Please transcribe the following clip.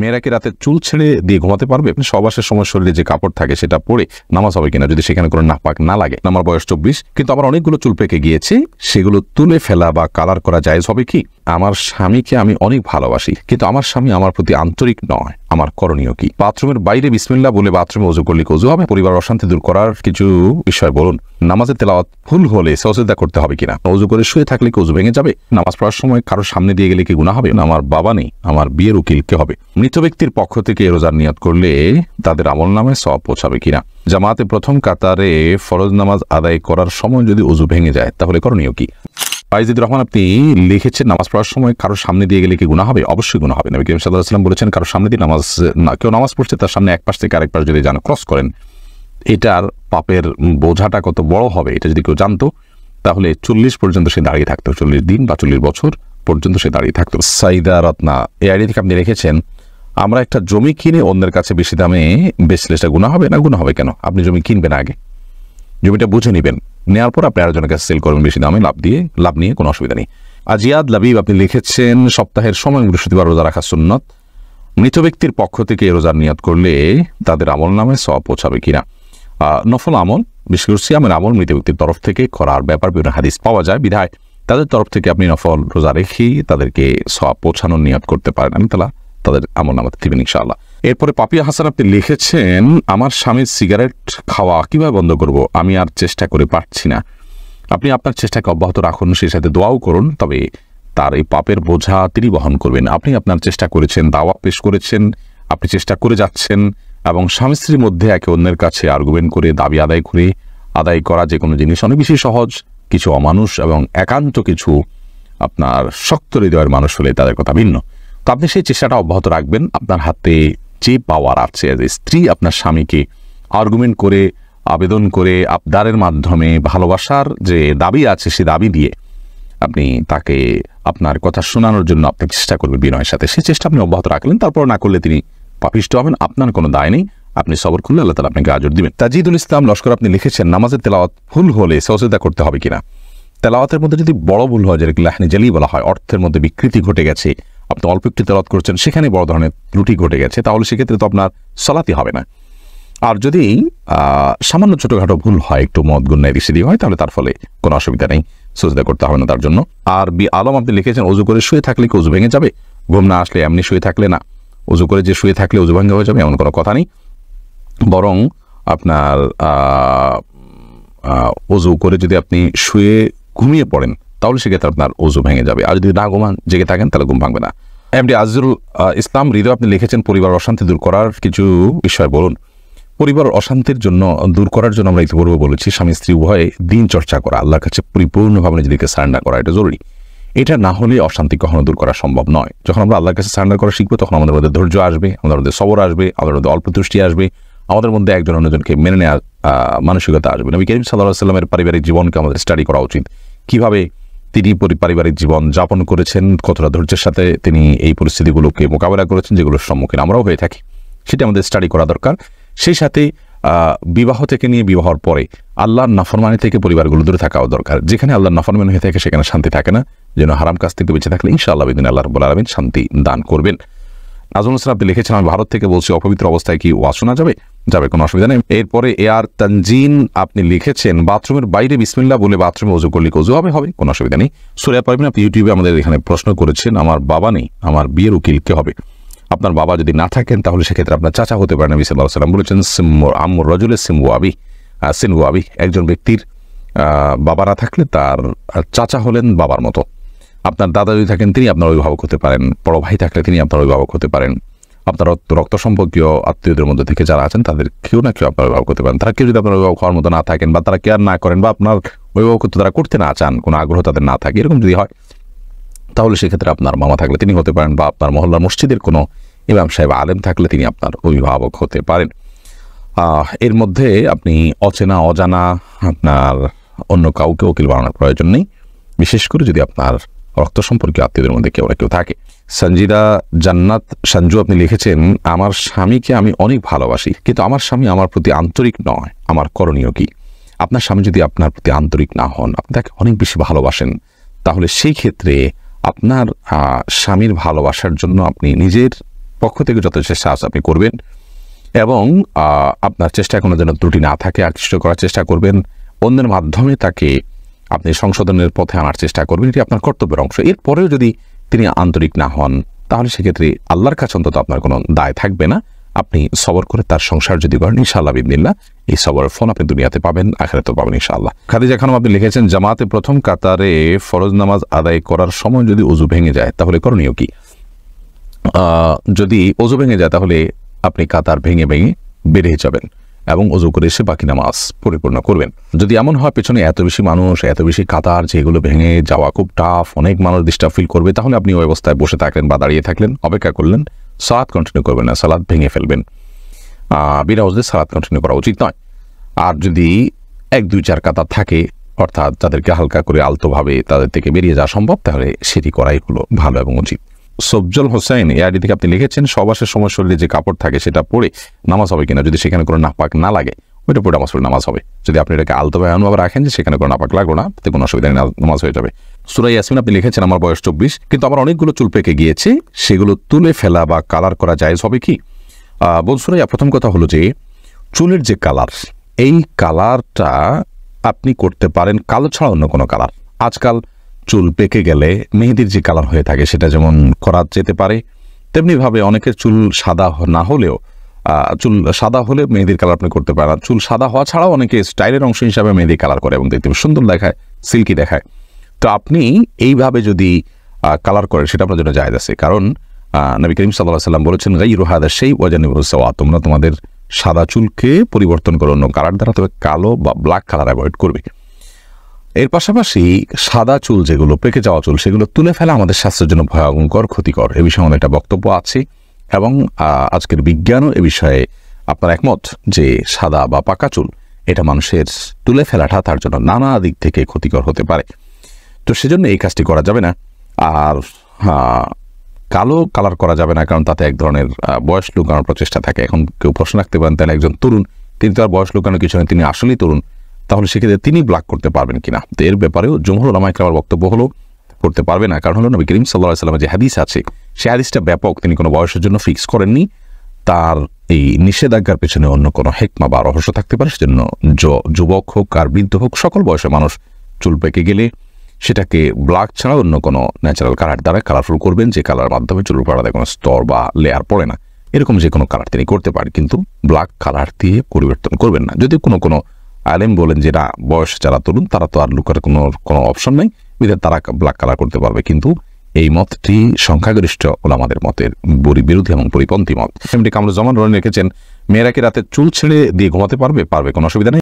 মেয়েরা কি রাতে চুল ছেড়ে দিয়ে ঘুমাতে পারবে? আপনি সহবাসের সময় শরীরে যে কাপড় থাকে সেটা পরে নামাজ হবে কিনা যদি সেখানে কোনো নাপাক না লাগে? আমার বয়স 24, কিন্তু আমার অনেকগুলো চুল পেকে গিয়েছে, সেগুলো তুলে ফেলা বা কালার করা জায়েজ হবে কি? আমার স্বামীকে আমি অনেক ভালোবাসি, কিন্তু আমার স্বামী আমার প্রতি আন্তরিক নয়, আমার করণীয় কি? বাথরুমের বাইরে বিসমিল্লাহ বলে বাথরুমে ওযু করলে কি ওযু হবে? পরিবার অশান্তি দূর করার কিছু বিষয় বলুন। নামাজের তেলাওয়াত ভুল হলে সাজদা করতে হবে কিনা? ওযু করে শুয়ে থাকলে কি ওযু ভেঙে যাবে? নামাজ পড়ার সময় কারোর সামনে দিয়ে গেলে কি গুনাহ হবে? আমার বাবা নেই, আমার বিয়ের উকিল কে হবে? মৃত ব্যক্তির পক্ষ থেকে রোজার নিয়ত করলে তাদের আমলনামায় সওয়াব পৌঁছাবে কিনা? জামাতে প্রথম কাতারে ফরজ নামাজ আদায় করার সময় যদি ওযু ভেঙে যায় তাহলে করণীয় কি? ফাইজিদুর রহমান আপনি লিখেছেন নামাজ পড়ার সময় কারোর সামনে দিয়ে গেলে কি গুনাহ হবে? অবশ্যই গুনাহ হবে। নবী করিম সাল্লাল্লাহু আলাইহি ওয়াসাল্লাম বলেছেন কারোর সামনে দিয়ে কেউ নামাজ পড়ছে তার সামনে এক পাশ থেকে আরেক পাশ যদি ক্রস করেন, এটার পাপের বোঝাটা কত বড় হবে এটা যদি কেউ জানতো তাহলে 40 পর্যন্ত সে দাঁড়িয়ে থাকতো, 40 দিন বা 40 বছর পর্যন্ত সে দাঁড়িয়ে থাকতো। সাইদা রত্না এই আইডি থেকে আপনি লিখেছেন আমরা একটা জমি কিনে অন্যের কাছে বেশি দামে বেচলে সেটা গুনাহ হবে না? গুনাহ হবে কেন? আপনি জমি কিনবেন, আগে জমিটা বুঝে নেবেন, নেওয়ার পর আপনি আরেকজনের কাছে সেল করবেন বেশি দামে, লাভ নিয়ে কোনো অসুবিধা নেই। আজিয়াদ লাবিব আপনি লিখেছেন সপ্তাহের সময় বৃহস্পতিবার রোজা রাখা সুন্নত, মৃত ব্যক্তির পক্ষ থেকে রোজার নিয়ত করলে তাদের আমল নামে সওয়াব পৌঁছাবে কিনা? নফল আমল, বিশেষ করে সিয়ামের আমল মৃত ব্যক্তির তরফ থেকে করার ব্যাপার বিভিন্ন হাদিস পাওয়া যায়, বিধায় তাদের তরফ থেকে আপনি নফল রোজা রেখেই তাদেরকে সওয়াব পৌঁছানোর নিয়ত করতে পারেন, আমি তাহলে তাদের আমল নামাতে দিবেন ইনশাআল্লাহ। এরপরে পাপিয়া হাসান আপনি লিখেছেন আমার স্বামীর সিগারেট খাওয়া কিভাবে বন্ধ করব? আমি আর চেষ্টা করে পারছি না। আপনি আপনার চেষ্টাকে অব্যাহত রাখুন, সেই সাথে দোয়াও করুন, তবে তার এই পাপের বোঝা তিনি বহন করবেন। আপনি আপনার চেষ্টা করেছেন, দাওয়া পেশ করেছেন, আপনি চেষ্টা করে যাচ্ছেন, এবং স্বামী স্ত্রীর মধ্যে একে অন্যের কাছে আর্গুমেন্ট করে দাবি আদায় করা যে কোনো জিনিস অনেক বেশি সহজ। কিছু অমানুষ এবং একান্ত কিছু আপনার শক্ত হৃদয়ের মানুষ হলে তাদের কথা ভিন্ন। তো আপনি সেই চেষ্টাটা অব্যাহত রাখবেন। আপনার হাতে যে পাওয়ার আছে এজ এ স্ত্রী, আপনার স্বামীকে আর্গুমেন্ট করে, আবেদন করে, আবদারের মাধ্যমে, ভালোবাসার যে দাবি আছে সে দাবি দিয়ে আপনি তাকে আপনার কথা শোনানোর জন্য আপনি চেষ্টা করবেন বিনয়ের সাথে। সেই চেষ্টা আপনি অব্যাহত রাখলেন, তারপর না করলে তিনি পাপিষ্ট হবেন, আপনার কোনো দায় নেই, আপনি সবর করলে আল্লাহ তাআলা আপনাকে আজর দিবেন। তাজিদুল ইসলাম লস্কর আপনি লিখেছেন নামাজের তেলাওয়াত ভুল হলে সাজদা করতে হবে কিনা? তেলাওয়াতের মধ্যে যদি বড় ভুল হয়, যেটাকে লাহনি জালি বলা হয়, অর্থের মধ্যে বিকৃতি ঘটে গেছে, আপনি অল্প একটু তেলাওয়াত করছেন সেখানে বড় ধরনের ত্রুটি ঘটে গেছে, তাহলে সেক্ষেত্রে তো আপনার সালাতই হবে না। আর যদি সামান্য ছোটখাটো ভুল হয়, একটু মদ গুন্নায় রিসিদি হয়, তাহলে তার ফলে কোনো অসুবিধা নেই, সাজদা করতে হবে না তার জন্য। আর বি আলম আপনি লিখেছেন ওযু করে শুয়ে থাকলে কি ওযু ভেঙে যাবে? ঘুম না আসলে এমনি শুয়ে থাকলে না, ওযু করে যে শুয়ে থাকলে ওযু ভেঙে হয়ে যাবে এমন কোনো কথা নেই, বরং আপনার ওযু করে যদি আপনি শুয়ে ঘুমিয়ে পড়েন তাহলে সেক্ষেত্রে আপনার ওযু ভেঙে যাবে, আর যদি না ঘুমান জেগে থাকেন তাহলে ঘুম ভাঙবে না। এমডি আজিজুল ইসলাম হৃদয় আপনি লিখেছেন পরিবার অশান্তি দূর করার কিছু বিষয় বলুন। পরিবার অশান্তির জন্য দূর করার জন্য আমরা ইতিপূর্বে বলেছি স্বামী স্ত্রী উভয়ে দিন চর্চা করা, আল্লাহর কাছে পরিপূর্ণভাবে নিজেদেরকে সারেন্ডার করা, এটা জরুরি। এটা না হলে অশান্তি কখনো দূর করা সম্ভব নয়। যখন আমরা আল্লাহর কাছে সারেন্ডার করা শিখবো তখন আমাদের মধ্যে ধৈর্য আসবে, আমাদের মধ্যে সবর আসবে, আমাদের মধ্যে অল্প তুষ্টি আসবে, আমাদের মধ্যে একজন অন্যজনকে মেনে নেওয়ার মানসিকতা আসবে। নবী করিম সাল্লাল্লাহু আলাইহি ওয়াসাল্লামের পারিবারিক জীবনকে আমাদের স্টাডি করা উচিত, কিভাবে তিনি পারিবারিক জীবন যাপন করেছেন, কতটা ধৈর্যের সাথে তিনি এই পরিস্থিতিগুলোকে মোকাবেলা করেছেন যেগুলোর সম্মুখীন আমরাও হয়ে থাকি, সেটা আমাদের স্টাডি করা দরকার। সেই সাথে বিবাহ থেকে নিয়ে বিবাহর পরে আল্লাহর নাফরমানি থেকে পরিবারগুলো দূরে থাকাও দরকার। যেখানে আল্লাহর নাফরমানি হয়ে থাকে সেখানে শান্তি থাকে না, যেন হারাম কাজ থেকে বেঁচে থাকলে ইনশাআল্লাহ বিদিন আল্লাহ রাব্বুল আলামিন শান্তি দান করবেন। নাজমুল হোসেন আপনি লিখেছেন আমি ভারত থেকে বলছি, অপবিত্র অবস্থায় কি ওয়াজ শোনা যাবে? কোনো অসুবিধা নেই। এরপরে এআর তানজিন আপনি লিখেছেন বাথরুমের বাইরে বিসমিল্লাহ বলে বাথরুমে ওযু করলে ওযু হবে, কোনো অসুবিধা নেই। সূরা পারবেন আপনি ইউটিউবে আমাদের এখানে প্রশ্ন করেছেন আমার বাবা নেই, আমার বিয়ের উকিল কে হবে? আপনার বাবা যদি না থাকেন তাহলে সেক্ষেত্রে আপনার চাচা হতে পারেন। নবী সাল্লাল্লাহু আলাইহি ওয়াসাল্লাম বলেছেন আম্মুর রাজুলে সিনওয়াবি, একজন ব্যক্তির বাবা না থাকলে তার চাচা হলেন বাবার মতো। আপনার দাদা যদি থাকেন তিনি আপনার অভিভাবক হতে পারেন, বড় ভাই থাকলে তিনি আপনার অভিভাবক হতে পারেন, আপনার রক্ত সম্পর্কীয় আত্মীয়দের মধ্যে থেকে যারা আছেন তাদের কেউ না কেউ আপনার অভিভাবক হতে পারেন। তারা কেউ যদি আপনার অভিভাবক হওয়ার মতো না থাকেন বা তারা কেয়ার না করেন বা আপনার অভিভাবকত্ব তারা করতে না চান, কোনো আগ্রহ তাদের না থাকে, এরকম যদি হয় তাহলে সেক্ষেত্রে আপনার মামা থাকলে তিনি হতে পারেন, বা আপনার মহল্লার মসজিদের কোনো ইমাম সাহেব আলেম থাকলে তিনি আপনার অভিভাবক হতে পারেন। এর মধ্যে আপনি অচেনা অজানা আপনার অন্য কাউকে উকিল বানানোর প্রয়োজন নেই, বিশেষ করে যদি আপনার রক্ত সম্পর্কীয় আত্মীয়দের মধ্যে কেউ না কেউ থাকে। সঞ্জিদা জান্নাত সঞ্জু আপনি লিখেছেন আমার স্বামীকে আমি অনেক ভালোবাসি, কিন্তু আমার স্বামী আমার প্রতি আন্তরিক নয়, আমার করণীয় কি? আপনার স্বামী যদি আপনার প্রতি আন্তরিক না হন, আপনি তাকে অনেক বেশি ভালোবাসেন, তাহলে সেই ক্ষেত্রে আপনার স্বামীর ভালোবাসার জন্য আপনি নিজের পক্ষ থেকে যত চেষ্টা আছে আপনি করবেন এবং আপনার চেষ্টায় কোনো যেন ত্রুটি না থাকে আকৃষ্ট করার চেষ্টা করবেন, অন্যের মাধ্যমে তাকে আপনি সংশোধনের পথে আনার চেষ্টা করবেন, এটি আপনার কর্তব্যের অংশ। এরপরেও যদি তিনি আন্তরিক না হন তাহলে সেক্ষেত্রে আল্লাহর কাছে অন্তত আপনার কোনো দায় থাকবে না। আপনি সবর করে তার সংসার যদি করেন ইনশাআল্লাহ বিদিনিল্লাহ এই সবরের ফল আপনি দুনিয়াতে পাবেন, আখিরাতেও পাবেন ইনশাআল্লাহ। খাদিজা খানম আপনি লিখেছেন, জামাতে প্রথম কাতারে ফরজ নামাজ আদায় করার সময় যদি ওযু ভেঙে যায় তাহলে করণীয় কি? যদি ওযু ভেঙে যায় তাহলে আপনি কাতার ভেঙে বেরিয়ে যাবেন এবং ওযু করে এসে বাকি নামাজ পরিপূর্ণ করবেন। যদি এমন হয় পেছনে এত বেশি মানুষ, এত বেশি কাতার, যেগুলো ভেঙে যাওয়া খুব টাফ, অনেক মানুষ ডিস্টার্ব ফিল করবে, তাহলে আপনি ওই অবস্থায় বসে থাকলেন বা দাঁড়িয়ে থাকলেন, অপেক্ষা করলেন, সালাত কন্টিনিউ করবেন না, সালাত ভেঙে ফেলবেন। বিনা ওযুতে সালাত কন্টিনিউ করা উচিত নয়। আর যদি 1-2-4 কাতার থাকে, অর্থাৎ যাদেরকে হালকা করে আলতোভাবে তাদের থেকে বেরিয়ে যাওয়া সম্ভব, তাহলে সেটি করাই হলো ভালো এবং উচিত। সবজল হোসেন এআইডি থেকে আপনি লিখেছেন, সবাসের সময় শরীরে যে কাপড় থাকে সেটা পরে নামাজ হবে কিনা? যদি সেখানে কোনো নাপাক না লাগে ওইটা পরে নামাজ হবে। যদি আপনি এটাকে আলতোভাবে এমনভাবে রাখেন যে সেখানে কোনো নাপাক লাগলো না, তাতে কোনো অসুবিধা নেই, নামাজ হয়ে যাবে। সূরা ইয়াসিন আপনি লিখেছেন, আমার বয়স 24 কিন্তু আমার অনেকগুলো চুল পেকে গিয়েছে, সেগুলো তুলে ফেলা বা কালার করা জায়েজ হবে কি? বলসুরাইয়া প্রথম কথা হলো যে চুলের যে কালার, এই কালারটা আপনি করতে পারেন কালো ছাড়া অন্য কোনো কালার। আজকাল চুল পেকে গেলে মেহেদির যে কালার হয়ে থাকে সেটা যেমন করা যেতে পারে, তেমনিভাবে অনেকের চুল সাদা না হলেও চুল সাদা হলে মেহেদির কালার আপনি করতে পারেন। চুল সাদা হওয়া ছাড়াও অনেকে স্টাইলের অংশ হিসাবে মেহেদি কালার করে এবং দেখতে সুন্দর দেখায়, সিল্কি দেখায়। তো আপনি এইভাবে যদি কালার করেন সেটা আপনার জন্য জায়েজ আছে, কারণ নবী করিম সাল্লাল্লাহু আলাইহি ওয়াসাল্লাম বলেছেন, গায়রু হাদা শাই ওয়া জানিবুস সাওয়া, তোমরা তোমাদের সাদা চুলকে পরিবর্তন করো অন্য কালার দ্বারা, তবে কালো বা ব্ল্যাক কালার অ্যাভয়েড করবে। এর পাশাপাশি সাদা চুল যেগুলো পেকে যাওয়া চুল সেগুলো তুলে ফেলা আমাদের স্বাস্থ্যের জন্য ভয়ঙ্কর ক্ষতিকর, এ বিষয়ে আমাদের একটা বক্তব্য আছে এবং আজকের বিজ্ঞানও এ বিষয়ে আপনার একমত যে সাদা বা পাকা চুল এটা মানুষের তুলে ফেলাটা তার জন্য নানা দিক থেকে ক্ষতিকর হতে পারে। তো সেজন্য এই কাজটি করা যাবে না। আর কালো কালার করা যাবে না, কারণ তাতে এক ধরনের বয়স লুকানোর প্রচেষ্টা থাকে। এখন কেউ প্রশ্ন রাখতে পারেন, তাহলে একজন তরুণ, তিনি তার বয়স লুকানোর কিছু নেই, তিনি আসলেই তরুণ, তাহলে সেক্ষেত্রে তিনি ব্ল্যাক করতে পারবেন কিনা? তো এর ব্যাপারেও জমহুর উলামায়ে কেরামের বক্তব্য হলো করতে পারবে না, কারণ হলো নবী করিম সাল্লাল্লাহু আলাইহি ওয়াসাল্লামের যে হাদিস আছে সেই হাদিসটা ব্যাপক, তিনি কোনো বয়সের জন্য ফিক্স করেননি। তার এই নিষেধাজ্ঞার পেছনে অন্য কোনো হিকমা বা রহস্য থাকতে পারে। সেজন্য যুবক হোক আর বৃদ্ধ হোক, সকল বয়সের মানুষ চুল পেকে গেলে সেটাকে ব্ল্যাক ছাড়া অন্য কোনো ন্যাচারাল কালার দ্বারা কালারফুল করবেন, যে কালার মাধ্যমে চুলের পাড়াতে কোনো স্তর বা লেয়ার পড়ে না, এরকম যে কোনো কালার তিনি করতে পারেন, কিন্তু ব্ল্যাক কালার দিয়ে পরিবর্তন করবেন না। যদি কোনো আলেম বলেন যে না, বয়স যারা তরুণ তারা তো আর লুকার কোনো অপশন নেই, বিধায় তারা ব্ল্যাক কালার করতে পারবে, কিন্তু এই মতটি সংখ্যাগরিষ্ঠ ওলামাদের মতের বিরোধী এবং পরিপন্থী মত। এমনি কামরুজ্জামান রনি লিখেছেন, মেয়েরা কি রাতে চুল ছেড়ে দিয়ে ঘুমাতে পারবে? কোনো অসুবিধা নেই।